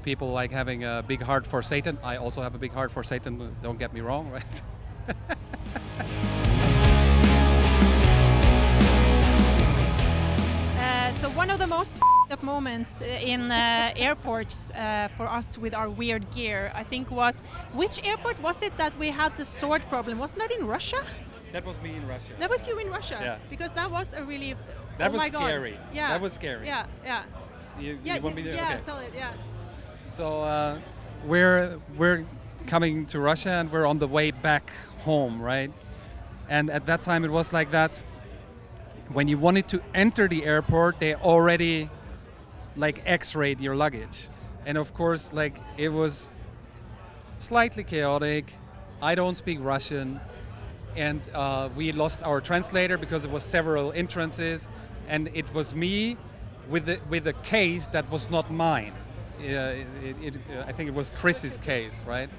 people like having a big heart for Satan. I also have a big heart for Satan, don't get me wrong, right? So one of the most up moments in airports for us with our weird gear, I think was, which airport was it that we had the sword problem? Wasn't that in Russia? That was me in Russia. That was you in Russia? Yeah. Because that was a really... That oh was my God. scary. Yeah. That was scary. Yeah, yeah. You Yeah, want me to? yeah, Okay. tell it, yeah. So we're coming to Russia and we're on the way back home, right? And at that time it was like that. When you wanted to enter the airport, they already like X-rayed your luggage, and of course, like it was slightly chaotic. I don't speak Russian, and we lost our translator because it was several entrances, and it was me with a case that was not mine. I think it was Chris's case, right?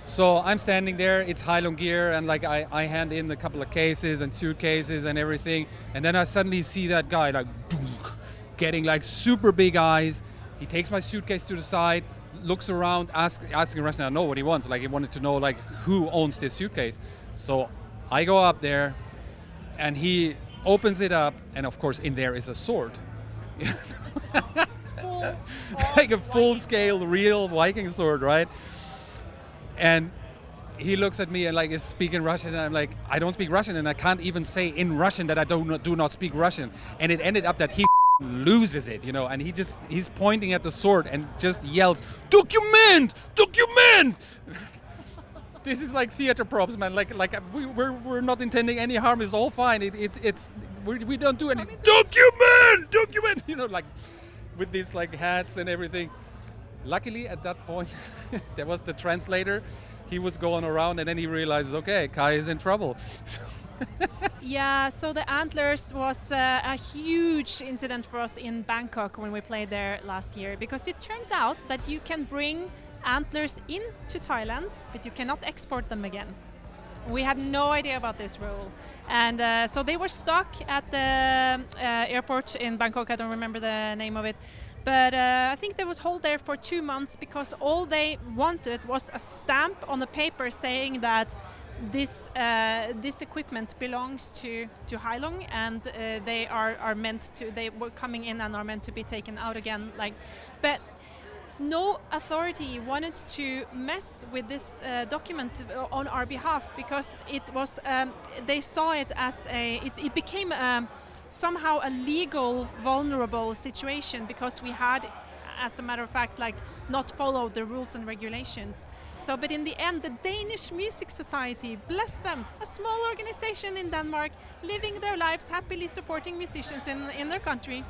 So I'm standing there, it's Heilung gear, and like I hand in a couple of cases and suitcases and everything, and then I suddenly see that guy like getting like super big eyes. He takes my suitcase to the side, looks around, asking Russian. I know what he wants. Like he wanted to know like who owns this suitcase. So I go up there, and he opens it up, and of course in there is a sword. Like a full-scale, real Viking sword, right? And he looks at me and like is speaking Russian, and I'm like, I don't speak Russian, and I can't even say in Russian that I do not speak Russian. And it ended up that he loses it, you know, and he's pointing at the sword and just yells, "Document! Document!" This is like theater props, man. Like we're not intending any harm. It's all fine. We don't do any document. You know, like with these like hats and everything. Luckily, at that point, there was the translator. He was going around, and then he realizes, okay, Kai is in trouble. Yeah, so the antlers was a huge incident for us in Bangkok when we played there last year, because it turns out that you can bring antlers into Thailand, but you cannot export them again. We had no idea about this rule, and so they were stuck at the airport in Bangkok. I don't remember the name of it. But I think they was held there for 2 months because all they wanted was a stamp on the paper saying that this equipment belongs to Heilung, and they were coming in and are meant to be taken out again. But no authority wanted to mess with this document on our behalf, because it was they saw it as it became somehow a legal vulnerable situation, because we had, as a matter of fact, like not followed the rules and regulations. So, but in the end, the Danish Music Society, bless them, a small organization in Denmark, living their lives happily supporting musicians in their country.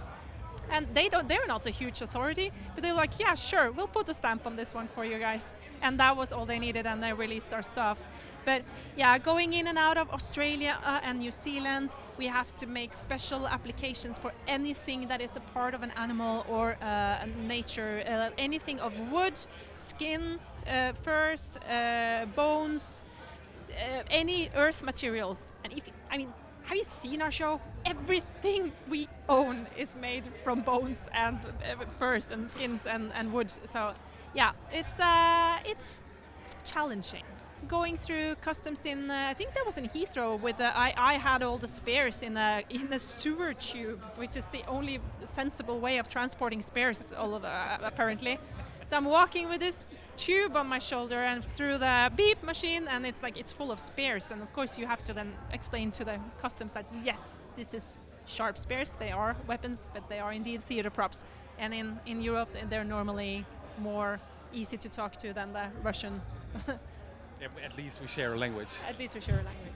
And they're not a huge authority, but they were like, yeah, sure, we'll put a stamp on this one for you guys. And that was all they needed, and they released our stuff. But yeah, going in and out of Australia and New Zealand, we have to make special applications for anything that is a part of an animal or nature, anything of wood, skin, furs, bones, any earth materials. And have you seen our show? Everything we own is made from bones and furs and skins and wood. So yeah, it's challenging. Going through customs in, I think that was in Heathrow, with I had all the spares in a sewer tube, which is the only sensible way of transporting spares, apparently. So I'm walking with this tube on my shoulder and through the beep machine, and it's full of spares. And of course you have to then explain to the customs that yes, this is sharp spares. They are weapons, but they are indeed theater props. And in Europe, they're normally more easy to talk to than the Russian. At least we share a language. At least we share a language.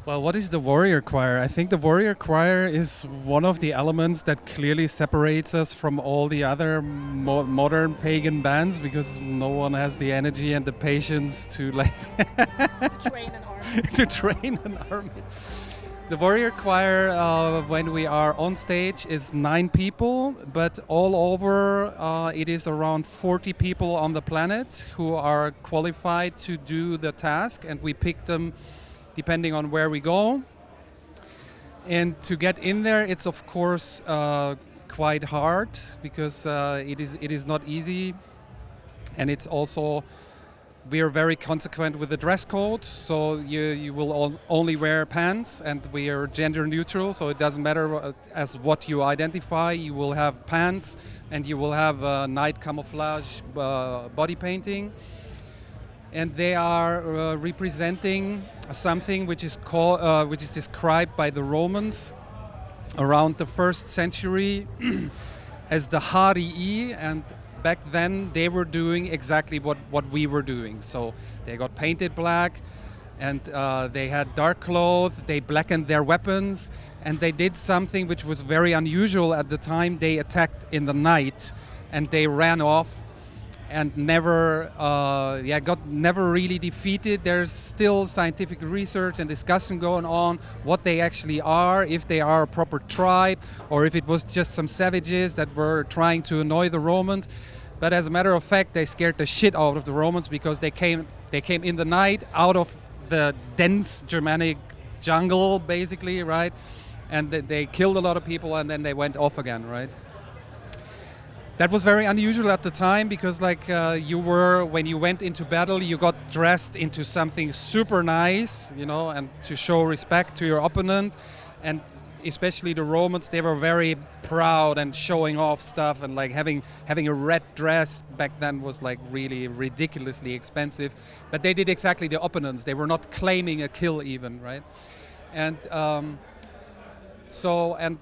Well, what is the warrior choir? I think the warrior choir is one of the elements that clearly separates us from all the other modern pagan bands, because no one has the energy and the patience to to train an army. to train an army. The warrior choir, when we are on stage, is 9 people, but all over it is around 40 people on the planet who are qualified to do the task, and we pick them depending on where we go. And to get in there, it's of course quite hard because it is not easy, and it's also we are very consequent with the dress code. So you will only wear pants, and we are gender neutral. So it doesn't matter as what you identify. You will have pants, and you will have night camouflage body painting. And they are representing something which is called, which is described by the Romans around the 1st century as the Harii, and back then they were doing exactly what we were doing. So they got painted black, and they had dark clothes, they blackened their weapons, and they did something which was very unusual at the time. They attacked in the night, and they ran off and never really defeated. There's still scientific research and discussion going on what they actually are, if they are a proper tribe or if it was just some savages that were trying to annoy the Romans. But as a matter of fact, they scared the shit out of the Romans because they came in the night out of the dense Germanic jungle, basically, right? And they killed a lot of people, and then they went off again, right? That was very unusual at the time because, like, when you went into battle, you got dressed into something super nice, you know, and to show respect to your opponent. And especially the Romans, they were very proud and showing off stuff, and like having a red dress back then was like really ridiculously expensive. But they did exactly the opponents. They were not claiming a kill even, right? And and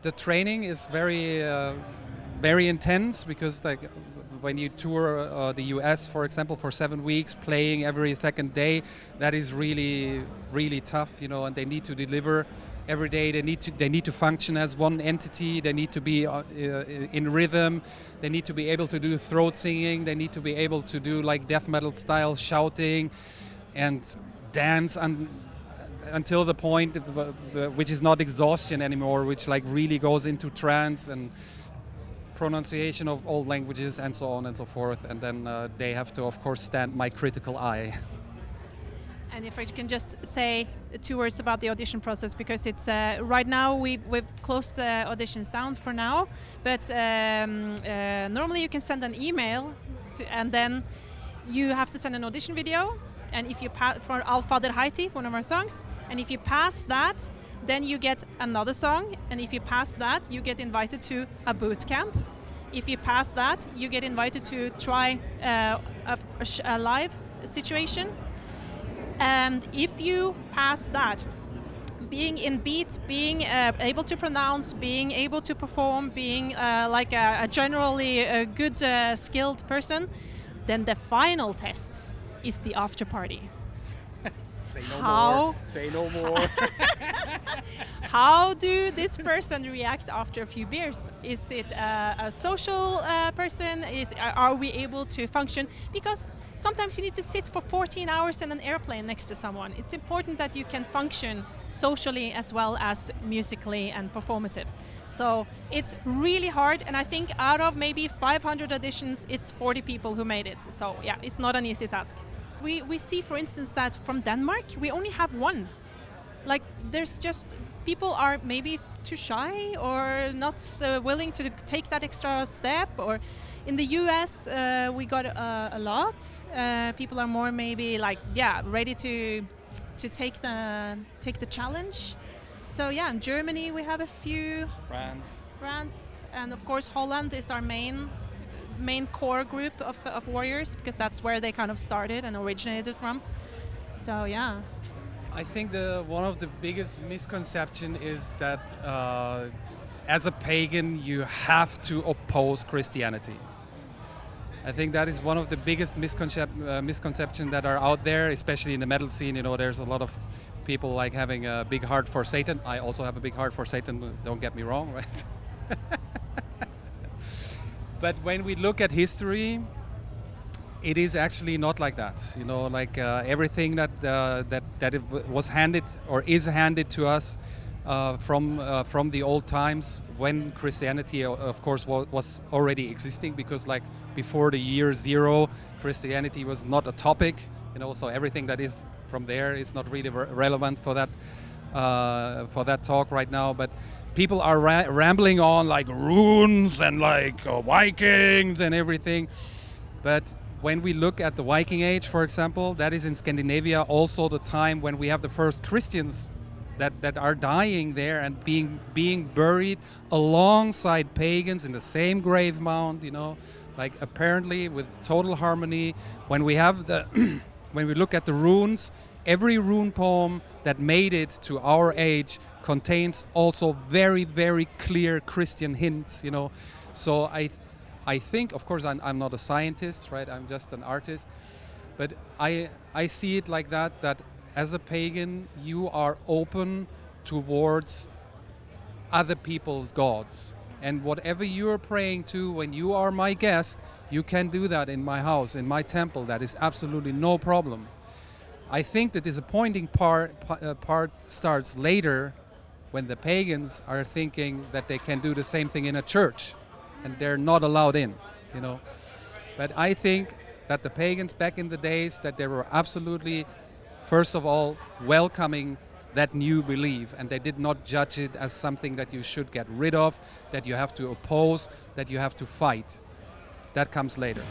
the training is very intense because, like, when you tour the US, for example, for 7 weeks, playing every second day, that is really, really tough, you know. And they need to deliver every day. They need to function as one entity. They need to be in rhythm. They need to be able to do throat singing. They need to be able to do like death metal style shouting and dance until the point which is not exhaustion anymore, which like really goes into trance and pronunciation of old languages and so on and so forth. And then they have to, of course, stand my critical eye. And if I can just say 2 words about the audition process, because it's right now we've closed the auditions down for now, but normally you can send an email and then you have to send an audition video, and if you pass for Al Fader Haiti, one of our songs, and if you pass that, then you get another song, and if you pass that, you get invited to a boot camp. If you pass that, you get invited to try a live situation. And if you pass that, being in beat, being able to pronounce, being able to perform, being like a generally a good skilled person, then the final test is the after party. Say no more. How do this person react after a few beers? Is it a social person? Are we able to function? Because sometimes you need to sit for 14 hours in an airplane next to someone. It's important that you can function socially as well as musically and performative. So it's really hard, and I think out of maybe 500 auditions, it's 40 people who made it. So yeah, it's not an easy task. We see, for instance, that from Denmark, we only have one. Like, there's just, people are maybe too shy or not willing to take that extra step. Or in the US, we got a lot. People are more maybe like, ready to take the challenge. So yeah, in Germany we have a few. France, and of course Holland is our main core group of warriors, because that's where they kind of started and originated from. So yeah. I think one of the biggest misconception is that as a pagan you have to oppose Christianity. I think that is one of the biggest misconceptions that are out there, especially in the metal scene. You know, there's a lot of people like having a big heart for Satan. I also have a big heart for Satan, don't get me wrong, right? But when we look at history, it is actually not like that. You know, like everything that it was handed or is handed to us from the old times, when Christianity, of course, was already existing, because like before the year 0, Christianity was not a topic. You know, so everything that is from there is not really relevant for that talk right now. But people are rambling on like runes and like Vikings and everything. But when we look at the Viking Age, for example, that is in Scandinavia also the time when we have the first Christians that are dying there and being buried alongside pagans in the same grave mound, you know, like apparently with total harmony. When we have the when we look at the runes, every rune poem that made it to our age contains also very, very clear Christian hints, you know. So I think, of course, I'm not a scientist, right? I'm just an artist, but I see it like that as a pagan, you are open towards other people's gods. And whatever you are praying to when you are my guest, you can do that in my house, in my temple. That is absolutely no problem. I think the disappointing part starts later when the pagans are thinking that they can do the same thing in a church and they're not allowed in, you know. But I think that the pagans back in the days, that they were absolutely, first of all, welcoming that new belief, and they did not judge it as something that you should get rid of, that you have to oppose, that you have to fight. That comes later.